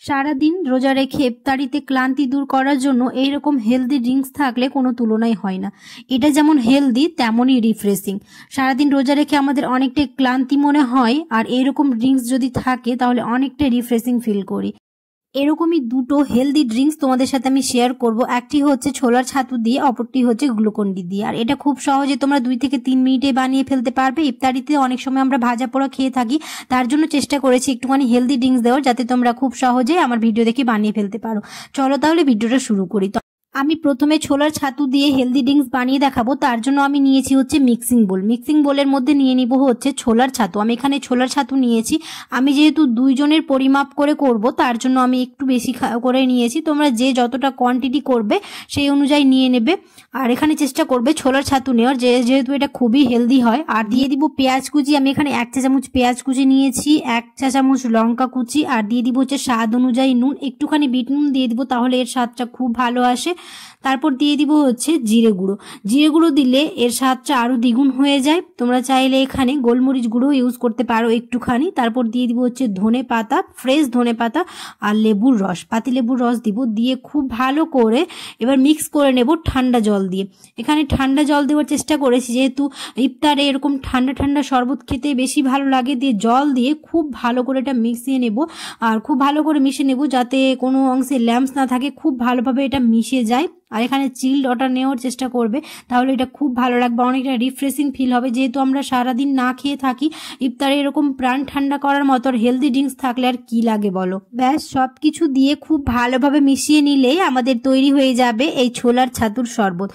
সারাদিন রোজা রেখে ইফতারিতে ক্লান্তি দূর করার জন্য এইরকম হেলদি ড্রিঙ্কস থাকলে কোনো তুলনাই হয় না। এটা যেমন হেলদি তেমনই রিফ্রেশিং। সারাদিন রোজা রেখে আমাদের অনেকটাই ক্লান্তি মনে হয়, আর এইরকম ড্রিঙ্কস যদি থাকে তাহলে অনেকটাই রিফ্রেশিং ফিল করি। এরকমই দুটো হেলদি ড্রিঙ্কস তোমাদের সাথে আমি শেয়ার করব। একটি হচ্ছে ছোলার ছাতু দিয়ে, অপরটি হচ্ছে গ্লুকন-ডি দিয়ে। আর এটা খুব সহজে তোমরা 2 থেকে 3 মিনিটে বানিয়ে ফেলতে পারবে। ইফতারিতে অনেক সময় আমরা ভাজা পোড়া খেয়ে থাকি, তার জন্য চেষ্টা করেছি একটুখানি হেলদি ড্রিঙ্কস দেওয়ার, যাতে তোমরা খুব সহজে আমার ভিডিও দেখে বানিয়ে ফেলতে পারো। চলো তাহলে ভিডিওটা শুরু করি। আমি প্রথমে ছোলার ছাতু দিয়ে হেলদি ড্রিঙ্কস বানিয়ে দেখাবো। তার জন্য আমি নিয়েছি হচ্ছে মিক্সিং বোল। মিক্সিং বোলের মধ্যে নিয়ে নিব হচ্ছে ছোলার ছাতু। আমি এখানে ছোলার ছাতু নিয়েছি। আমি যেহেতু 2 জনের পরিমাপ করে করব, তার জন্য আমি একটু বেশি করে নিয়েছি। তোমরা যে যতটা কোয়ান্টিটি করবে সেই অনুযায়ী নিয়ে নেবে। আর এখানে চেষ্টা করবে ছোলার ছাতু নেওয়ার, যেহেতু এটা খুবই হেলদি হয়। আর দিয়ে দিব পেঁয়াজ কুচি। আমি এখানে 1 চা চামচ পেঁয়াজ কুচি নিয়েছি, 1 চা চামচ লঙ্কা কুচি, আর দিয়ে দিব হচ্ছে স্বাদ অনুযায়ী নুন। একটুখানি বিট নুন দিয়ে দিব, তাহলে এর স্বাদটা খুব ভালো আসে। তারপর দিয়ে দিব হচ্ছে জিরে গুঁড়ো। জিরে গুঁড়ো দিলে এর স্বাদটা আরও দ্বিগুণ হয়ে যায়। তোমরা চাইলে এখানে গোলমরিচ গুঁড়ো ইউজ করতে পারো একটুখানি। তারপর দিয়ে দিব হচ্ছে ধনে পাতা, ফ্রেশ ধনে পাতা, আর লেবুর রস, পাতিলেবুর রস দিব। দিয়ে খুব ভালো করে এবার মিক্স করে নেব ঠান্ডা জল দিয়ে। এখানে ঠান্ডা জল দেওয়ার চেষ্টা করেছি, যেহেতু ইফতারে এরকম ঠান্ডা ঠান্ডা শরবত খেতে বেশি ভালো লাগে। দিয়ে জল দিয়ে খুব ভালো করে এটা মিশিয়ে নেব, আর খুব ভালো করে মিশিয়ে নেব যাতে কোনো অংশে ল্যাম্পস না থাকে, খুব ভালোভাবে এটা মিশে যায়। আর এখানে চিল্ড ওয়াটার নেওয়ার চেষ্টা করবে, তাহলে এটা খুব ভালো লাগবে, অনেকটা রিফ্রেশিং ফিল হবে। যেহেতু আমরা সারাদিন না খেয়ে থাকি, ইফতারে এরকম প্রাণ ঠান্ডা করার মতো হেলদি ড্রিঙ্কস থাকলে আর কি লাগে বলো। ব্যাস সব কিছু দিয়ে খুব ভালোভাবে মিশিয়ে নিলেই আমাদের তৈরি হয়ে যাবে এই ছোলার ছাতুর শরবত।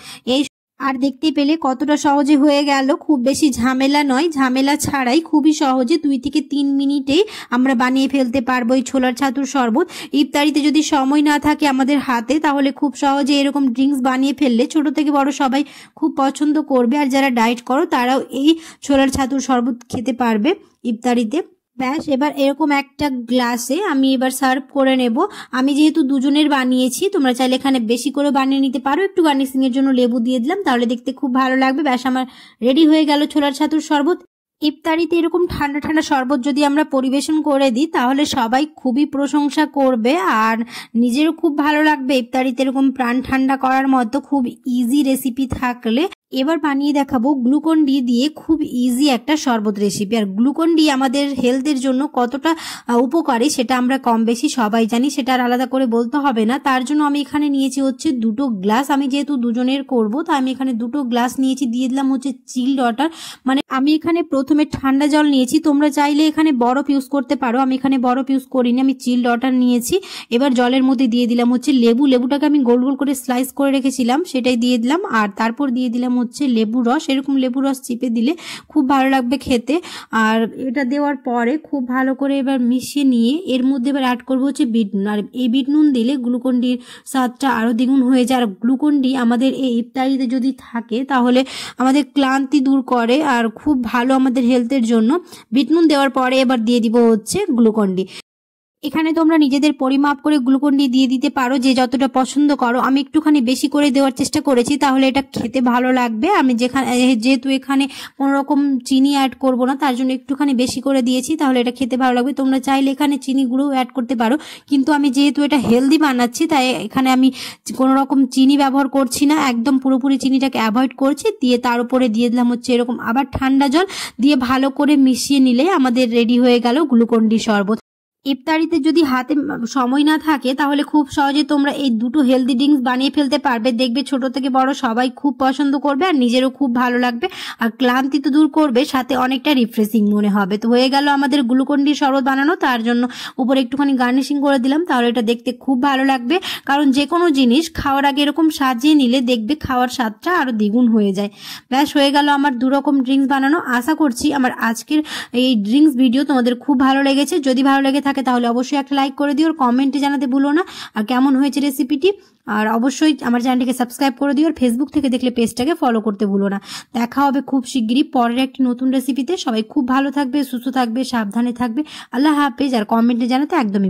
আর দেখতে পেলে কতটা সহজে হয়ে গেল, খুব বেশি ঝামেলা নয়, ঝামেলা ছাড়াই খুবই সহজে 2 থেকে 3 মিনিটেই আমরা বানিয়ে ফেলতে পারবো এই ছোলার ছাতুর শরবত। ইফতারিতে যদি সময় না থাকে আমাদের হাতে, তাহলে খুব সহজে এরকম ড্রিঙ্কস বানিয়ে ফেললে ছোট থেকে বড় সবাই খুব পছন্দ করবে। আর যারা ডায়েট করো তারাও এই ছোলার ছাতুর শরবত খেতে পারবে ইফতারিতে। ব্যাস এবার এরকম একটা গ্লাসে আমি এবার সার্ভ করে নেব। আমি যেহেতু 2 জনের বানিয়েছি, তোমরা চাইলে এখানে বেশি করে বানিয়ে নিতে পারো। একটু গার্নিশিং এর জন্য লেবু দিয়ে দিলাম, তাহলে দেখতে খুব ভালো লাগবে। ব্যাস আমার রেডি হয়ে গেল ছোলার ছাতুর শরবত। ইফতারিতে এরকম ঠান্ডা ঠান্ডা শরবত যদি আমরা পরিবেশন করে দিই, তাহলে সবাই খুবই প্রশংসা করবে, আর নিজেরও খুব ভালো লাগবে। ইফতারিতে এরকম প্রাণ ঠান্ডা করার মতো খুব ইজি রেসিপি থাকলে। এবার বানিয়ে দেখাবো গ্লুকন-ডি দিয়ে খুব ইজি একটা শরবত রেসিপি। আর গ্লুকন-ডি আমাদের হেলথের জন্য কতটা উপকারী সেটা আমরা কম বেশি সবাই জানি, সেটা আর আলাদা করে বলতে হবে না। তার জন্য আমি এখানে নিয়েছি হচ্ছে 2টো গ্লাস। আমি যেহেতু 2 জনের করবো, তাই আমি এখানে 2টো গ্লাস নিয়েছি। দিয়ে দিলাম হচ্ছে চিল্ড ওয়াটার, মানে আমি এখানে প্রথমে ঠান্ডা জল নিয়েছি। তোমরা চাইলে এখানে বরফ ইউজ করতে পারো, আমি এখানে বরফ ইউজ করিনি, আমি চিল্ড ওয়াটার নিয়েছি। এবার জলের মধ্যে দিয়ে দিলাম হচ্ছে লেবুটাকে আমি গোল গোল করে স্লাইস করে রেখেছিলাম, সেটাই দিয়ে দিলাম। আর তারপর দিয়ে দিলাম হচ্ছে লেবু রস। এরকম লেবু রস চিপে দিলে খুব ভালো লাগবে খেতে। আর এটা দেওয়ার পরে খুব ভালো করে এবার মিশিয়ে নিয়ে এর মধ্যে এবার অ্যাড করবো হচ্ছে বিট নুন। আর এই বিট নুন দিলে গ্লুকন-ডির স্বাদটা আরও দ্বিগুণ হয়ে যায়। আর গ্লুকন-ডি আমাদের এই ইফতারিতে যদি থাকে তাহলে আমাদের ক্লান্তি দূর করে, আর খুব ভালো আমাদের হেলথের জন্য। বিট নুন দেওয়ার পরে এবার দিয়ে দিব হচ্ছে গ্লুকন-ডি। এখানে তোমরা নিজেদের পরিমাপ করে গ্লুকন-ডি দিয়ে দিতে পারো, যে যতটা পছন্দ করো। আমি একটুখানি বেশি করে দেওয়ার চেষ্টা করেছি, তাহলে এটা খেতে ভালো লাগবে। আমি যেহেতু এখানে কোনো রকম চিনি অ্যাড করব না, তার জন্য একটুখানি বেশি করে দিয়েছি, তাহলে এটা খেতে ভালো লাগবে। তোমরা চাইলে এখানে চিনি গুঁড়ো অ্যাড করতে পারো, কিন্তু আমি যেহেতু এটা হেলদি বানাচ্ছি, তাই এখানে আমি কোনো রকম চিনি ব্যবহার করছি না, একদম পুরোপুরি চিনিটাকে অ্যাভয়েড করছি। দিয়ে তার উপরে দিয়ে দিলাম হচ্ছে এরকম আবার ঠান্ডা জল। দিয়ে ভালো করে মিশিয়ে নিলে আমাদের রেডি হয়ে গেল গ্লুকন-ডি শরবত। ইফতারিতে যদি হাতে সময় না থাকে, তাহলে খুব সহজে তোমরা এই 2টো হেলদি ড্রিঙ্কস বানিয়ে ফেলতে পারবে। দেখবে ছোট থেকে বড় সবাই খুব পছন্দ করবে, আর নিজেরও খুব ভালো লাগবে, আর ক্লান্তি তো দূর করবে, সাথে অনেকটা রিফ্রেশিং মনে হবে। তো হয়ে গেল আমাদের গ্লুকন-ডি শরবত বানানো। তার জন্য উপরে একটুখানি গার্নিশিং করে দিলাম, তাহলে এটা দেখতে খুব ভালো লাগবে। কারণ যে কোনো জিনিস খাওয়ার আগে এরকম সাজিয়ে নিলে দেখবে খাওয়ার স্বাদটা আরও দ্বিগুণ হয়ে যায়। ব্যাস হয়ে গেল আমার 2 রকম ড্রিঙ্কস বানানো। আশা করছি আমার আজকের এই ড্রিঙ্কস ভিডিও তোমাদের খুব ভালো লেগেছে। যদি ভালো লেগে থাকে তাহলে অবশ্যই একটা লাইক করে দিও, আর কমেন্টে জানাতে ভুলো না আর কেমন হয়েছে রেসিপিটি। আর অবশ্যই আমার চ্যানেলটিকে সাবস্ক্রাইব করে দিও, আর ফেসবুক থেকে দেখলে পেজটাকে ফলো করতে ভুলো না। দেখা হবে খুব শিগগিরই পরের একটি নতুন রেসিপিতে। সবাই খুব ভালো থাকবে, সুস্থ থাকবে, সাবধানে থাকবে। আল্লাহ হাফেজ। আর কমেন্টে জানাতে একদমই